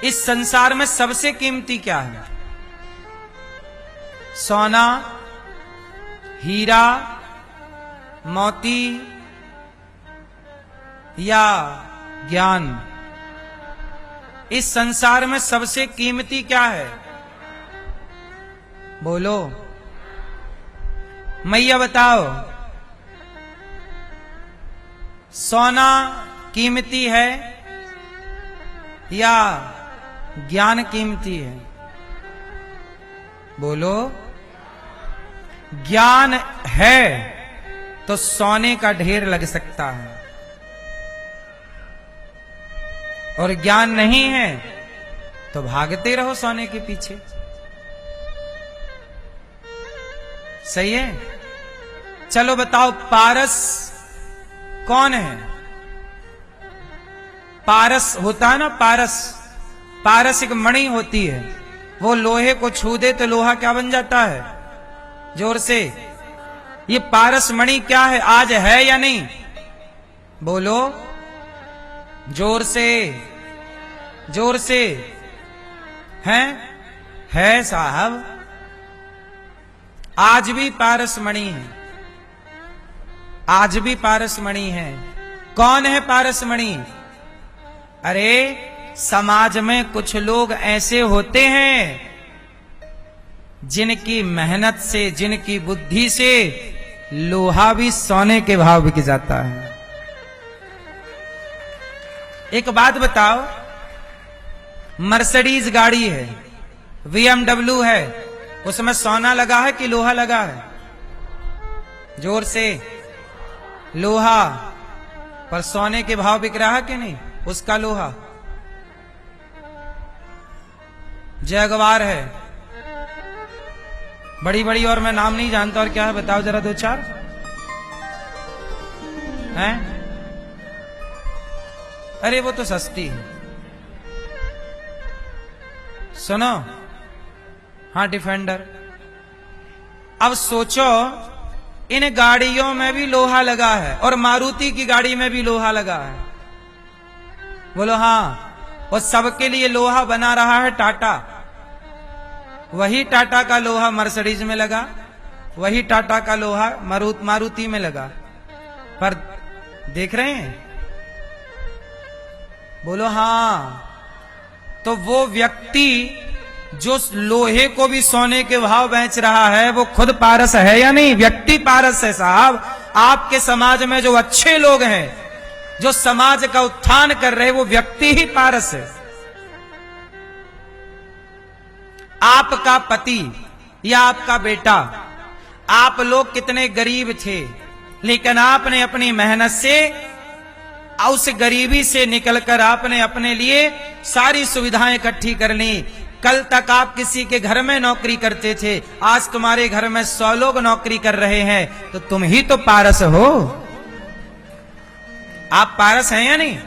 इस संसार में सबसे कीमती क्या है? सोना, हीरा, मोती या ज्ञान? इस संसार में सबसे कीमती क्या है? बोलो, मैया बताओ। सोना कीमती है या ज्ञान कीमती है? बोलो। ज्ञान है तो सोने का ढेर लग सकता है, और ज्ञान नहीं है तो भागते रहो सोने के पीछे। सही है? चलो बताओ, पारस कौन है? पारस होता है ना, पारस। पारस एक मणि होती है, वो लोहे को छू दे तो लोहा क्या बन जाता है? जोर से। ये पारस मणि क्या है? आज है या नहीं? बोलो जोर से, जोर से। है साहब, आज भी पारस मणि है, आज भी पारस मणि है। कौन है पारस मणि? अरे समाज में कुछ लोग ऐसे होते हैं जिनकी मेहनत से, जिनकी बुद्धि से लोहा भी सोने के भाव बिक जाता है। एक बात बताओ, मर्सिडीज गाड़ी है, BMW है, उसमें सोना लगा है कि लोहा लगा है? जोर से। लोहा, पर सोने के भाव बिक रहा है कि नहीं उसका लोहा? जगवार है, बड़ी बड़ी, और मैं नाम नहीं जानता। और क्या है बताओ जरा, दो चार हैं? अरे वो तो सस्ती है। सुनो, हाँ, डिफेंडर। अब सोचो, इन गाड़ियों में भी लोहा लगा है, और मारुति की गाड़ी में भी लोहा लगा है। बोलो हाँ। और सबके लिए लोहा बना रहा है टाटा। वही टाटा का लोहा मर्सिडीज में लगा, वही टाटा का लोहा मारुति में लगा। पर देख रहे हैं? बोलो हाँ। तो वो व्यक्ति जो लोहे को भी सोने के भाव बेच रहा है, वो खुद पारस है या नहीं? व्यक्ति पारस है साहब। आपके समाज में जो अच्छे लोग हैं, जो समाज का उत्थान कर रहे हैं, वो व्यक्ति ही पारस है। आपका पति या आपका बेटा, आप लोग कितने गरीब थे, लेकिन आपने अपनी मेहनत से, उस गरीबी से निकलकर आपने अपने लिए सारी सुविधाएं इकट्ठी कर ली। कल तक आप किसी के घर में नौकरी करते थे, आज तुम्हारे घर में 100 लोग नौकरी कर रहे हैं, तो तुम ही तो पारस हो। आप पारस हैं या नहीं?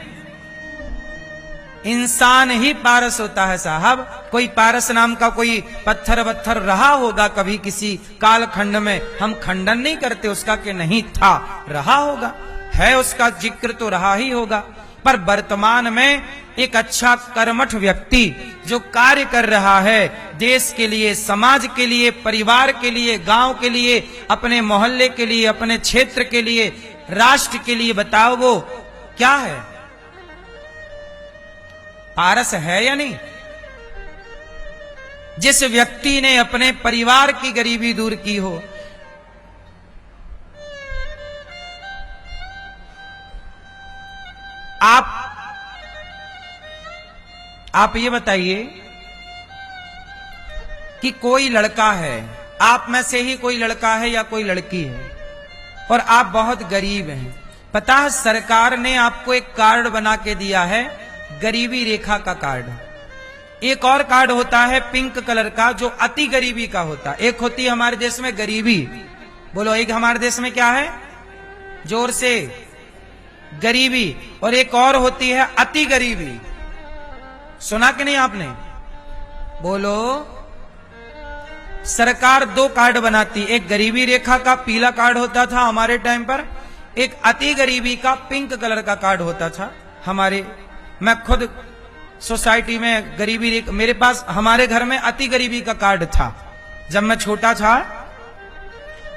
इंसान ही पारस होता है साहब। कोई पारस नाम का कोई पत्थर वत्थर रहा होगा कभी किसी कालखंड में, हम खंडन नहीं करते उसका कि नहीं था, रहा होगा, है, उसका जिक्र तो रहा ही होगा। पर वर्तमान में एक अच्छा कर्मठ व्यक्ति जो कार्य कर रहा है देश के लिए, समाज के लिए, परिवार के लिए, गांव के लिए, अपने मोहल्ले के लिए, अपने क्षेत्र के लिए, राष्ट्र के लिए, बताओ वो क्या है? पारस है या नहीं? जिस व्यक्ति ने अपने परिवार की गरीबी दूर की हो, आप ये बताइए कि कोई लड़का है, आप में से ही कोई लड़का है या कोई लड़की है, और आप बहुत गरीब हैं। पता है सरकार ने आपको एक कार्ड बना के दिया है, गरीबी रेखा का कार्ड। एक और कार्ड होता है पिंक कलर का, जो अति गरीबी का होता है। एक होती है हमारे देश में गरीबी, बोलो एक हमारे देश में क्या है? जोर से, गरीबी। और एक और होती है अति गरीबी। सुना कि नहीं आपने? बोलो। सरकार 2 कार्ड बनाती, एक गरीबी रेखा का पीला कार्ड होता था हमारे टाइम पर, एक अति गरीबी का पिंक कलर का कार्ड होता था हमारे। मैं खुद सोसाइटी में गरीबी, मेरे पास हमारे घर में अति गरीबी का कार्ड था। जब मैं छोटा था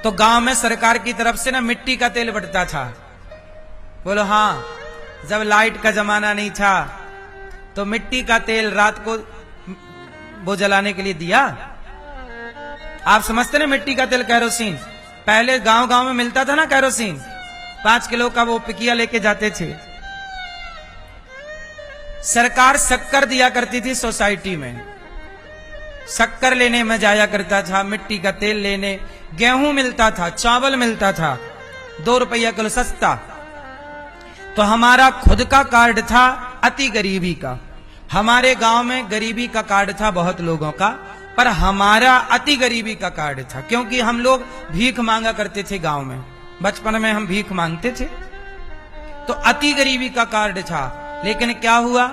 तो गांव में सरकार की तरफ से ना मिट्टी का तेल बंटता था। बोलो हाँ, जब लाइट का जमाना नहीं था तो मिट्टी का तेल रात को वो जलाने के लिए दिया। आप समझते ना मिट्टी का तेल, कैरोसिन। पहले गांव गांव में मिलता था ना कैरोसिन, 5 किलो का वो पिकिया लेके जाते थे। सरकार शक्कर दिया करती थी सोसाइटी में, शक्कर लेने में जाया करता था, मिट्टी का तेल लेने। गेहूं मिलता था, चावल मिलता था, 2 रुपया किलो सस्ता। तो हमारा खुद का कार्ड था अति गरीबी का। हमारे गांव में गरीबी का कार्ड था बहुत लोगों का, पर हमारा अति गरीबी का कार्ड था, क्योंकि हम लोग भीख मांगा करते थे गांव में। बचपन में हम भीख मांगते थे, तो अति गरीबी का कार्ड था। लेकिन क्या हुआ,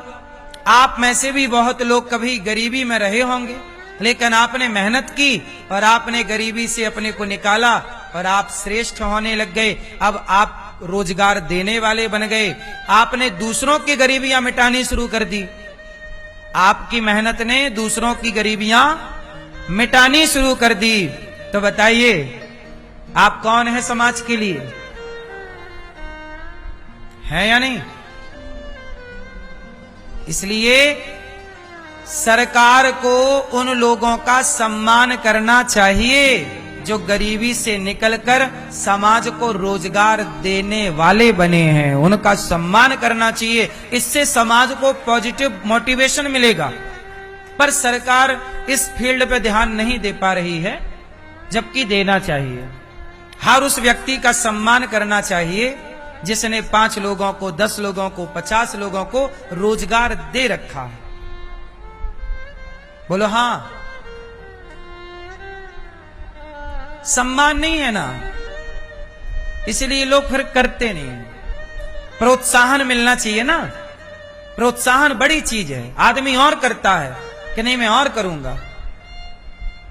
आप में से भी बहुत लोग कभी गरीबी में रहे होंगे, लेकिन आपने मेहनत की और आपने गरीबी से अपने को निकाला और आप श्रेष्ठ होने लग गए। अब आप रोजगार देने वाले बन गए, आपने दूसरों की गरीबियां मिटानी शुरू कर दी। आपकी मेहनत ने दूसरों की गरीबियां मिटानी शुरू कर दी। तो बताइए आप कौन है समाज के लिए, है या नहीं? इसलिए सरकार को उन लोगों का सम्मान करना चाहिए जो गरीबी से निकलकर समाज को रोजगार देने वाले बने हैं, उनका सम्मान करना चाहिए। इससे समाज को पॉजिटिव मोटिवेशन मिलेगा। पर सरकार इस फील्ड पे ध्यान नहीं दे पा रही है, जबकि देना चाहिए। हर उस व्यक्ति का सम्मान करना चाहिए जिसने 5 लोगों को, 10 लोगों को, 50 लोगों को रोजगार दे रखा है। बोलो हाँ, सम्मान नहीं है ना, इसलिए लोग फिर करते नहीं। प्रोत्साहन मिलना चाहिए ना, प्रोत्साहन बड़ी चीज है। आदमी और करता है कि नहीं मैं और करूंगा।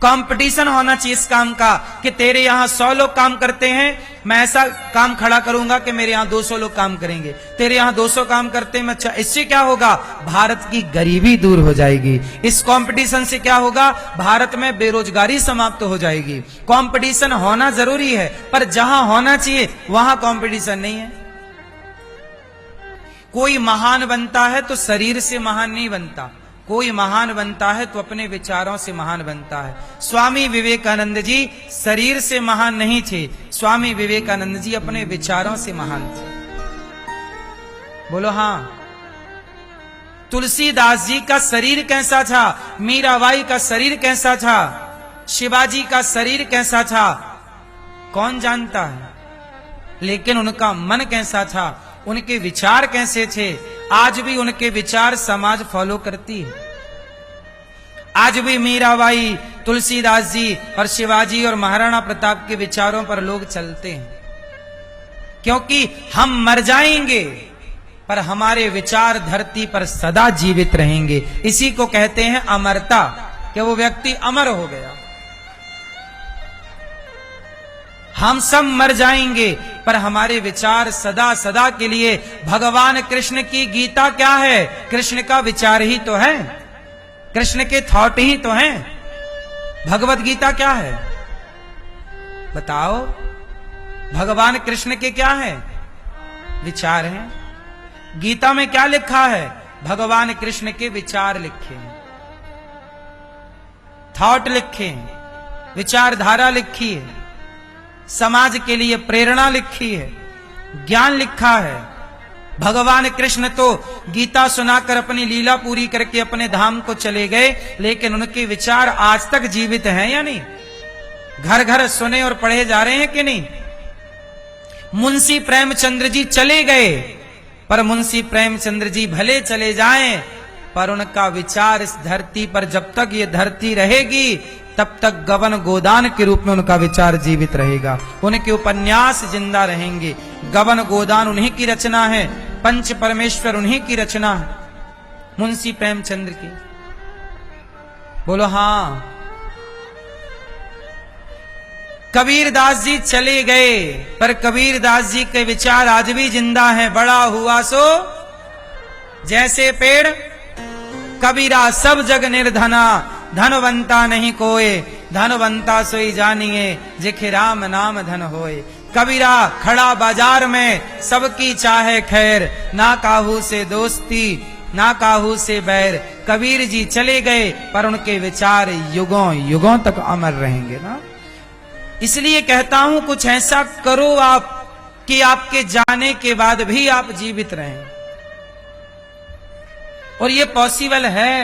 कंपटीशन होना चाहिए इस काम का कि तेरे यहां 100 लोग काम करते हैं, मैं ऐसा काम खड़ा करूंगा कि मेरे यहां 200 लोग काम करेंगे। तेरे यहां 200 काम करते हैं, मैं अच्छा। इससे क्या होगा, भारत की गरीबी दूर हो जाएगी। इस कंपटीशन से क्या होगा, भारत में बेरोजगारी समाप्त हो जाएगी। कंपटीशन होना जरूरी है, पर जहां होना चाहिए वहां कंपटीशन नहीं है। कोई महान बनता है तो शरीर से महान नहीं बनता, कोई महान बनता है तो अपने विचारों से महान बनता है। स्वामी विवेकानंद जी शरीर से महान नहीं थे, स्वामी विवेकानंद जी अपने विचारों से महान थे। बोलो हाँ। तुलसीदास जी का शरीर कैसा था, मीराबाई का शरीर कैसा था, शिवाजी का शरीर कैसा था, कौन जानता है? लेकिन उनका मन कैसा था, उनके विचार कैसे थे, आज भी उनके विचार समाज फॉलो करती है। आज भी मीराबाई, तुलसीदास जी और शिवाजी और महाराणा प्रताप के विचारों पर लोग चलते हैं, क्योंकि हम मर जाएंगे पर हमारे विचार धरती पर सदा जीवित रहेंगे। इसी को कहते हैं अमरता, कि वो व्यक्ति अमर हो गया। हम सब मर जाएंगे पर हमारे विचार सदा सदा के लिए। भगवान कृष्ण की गीता क्या है, कृष्ण का विचार ही तो है, कृष्ण के थॉट ही तो हैं। भगवत गीता क्या है बताओ? भगवान कृष्ण के क्या है, विचार हैं। गीता में क्या लिखा है, भगवान कृष्ण के विचार लिखे हैं, थॉट लिखे हैं, विचारधारा लिखी है, समाज के लिए प्रेरणा लिखी है, ज्ञान लिखा है। भगवान कृष्ण तो गीता सुनाकर अपनी लीला पूरी करके अपने धाम को चले गए, लेकिन उनके विचार आज तक जीवित हैं या नहीं? घर घर सुने और पढ़े जा रहे हैं कि नहीं? मुंशी प्रेमचंद्र जी चले गए, पर मुंशी प्रेमचंद्र जी भले चले जाएं, पर उनका विचार इस धरती पर जब तक ये धरती रहेगी तब तक गबन गोदान के रूप में उनका विचार जीवित रहेगा। उनके उपन्यास जिंदा रहेंगे। गबन गोदान उन्हीं की रचना है, पंच परमेश्वर उन्हीं की रचना है, मुंशी प्रेमचंद्र की। बोलो हाँ। कबीरदास जी चले गए, पर कबीरदास जी के विचार आज भी जिंदा हैं। बड़ा हुआ सो जैसे पेड़ कबीरा सब जग निर्धना, धनवंता नहीं कोय, धनवंता सोई जानिए, जेखे राम नाम धन होए। कबीरा खड़ा बाजार में सबकी चाहे खैर, ना काहू से दोस्ती ना काहू से बैर। कबीर जी चले गए पर उनके विचार युगों युगों तक अमर रहेंगे ना। इसलिए कहता हूं कुछ ऐसा करो आप कि आपके जाने के बाद भी आप जीवित रहें, और ये पॉसिबल है।